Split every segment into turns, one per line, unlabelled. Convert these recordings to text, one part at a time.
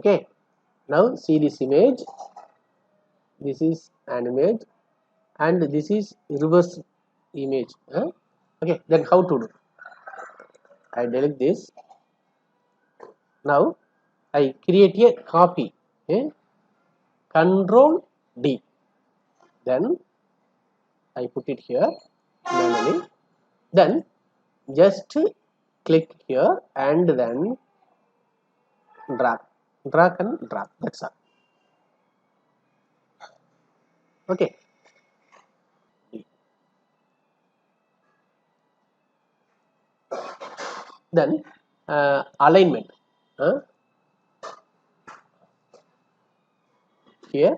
Okay, now see this image. This is an image and this is reverse image. Okay, then how to do? I delete this. Now I create a copy. Control D. Then I put it here manually. Then just click here and then drag and drop. That's all. Okay. Then alignment. Here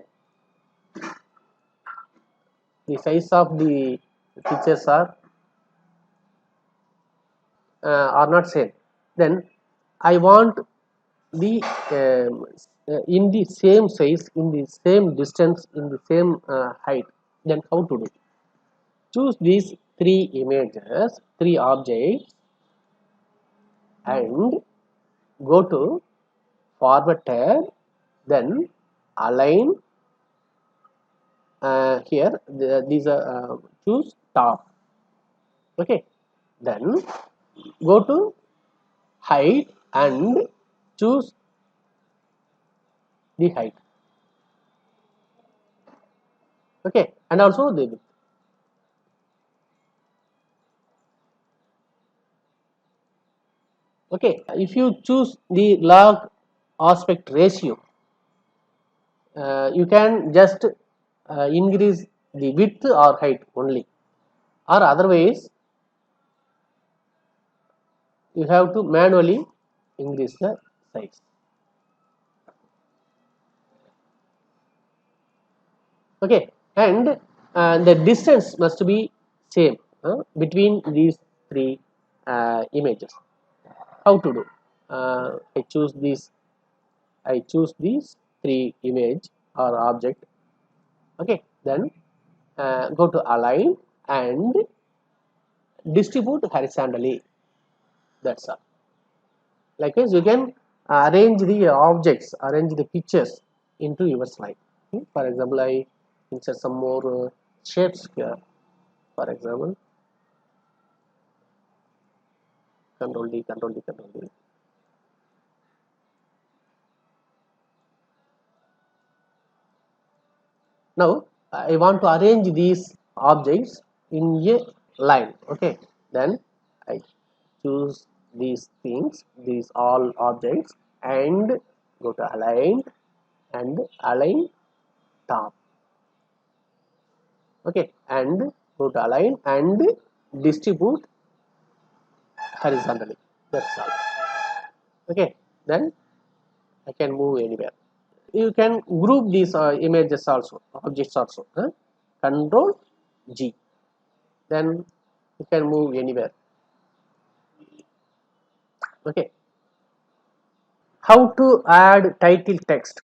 the size of the pictures are not same. Then I want the in the same size, in the same distance, in the same height. Then how to do? Choose these three images, three objects, and go to forward tab. Then align. Here these are choose top. Okay. Then go to height and choose the height. Okay, and also the width. Okay, if you choose the log aspect ratio, you can just increase the width or height only, or otherwise you have to manually increase the size. Okay, and the distance must be same between these three images. How to do? I choose these three image or object. Okay, then go to align and distribute horizontally. That's all. Likewise, you can arrange the objects, arrange the pictures into your slide. For example, I insert some more shapes here. For example, Control D, Control D, Control D. Now I want to arrange these objects in a line. Okay, then I choose these things, these all objects, and go to align and align top. Okay, and go to align and distribute horizontally. That's all. Okay, then I can move anywhere. You can group these images also, objects also. Control G. Then you can move anywhere. Okay. How to add title text?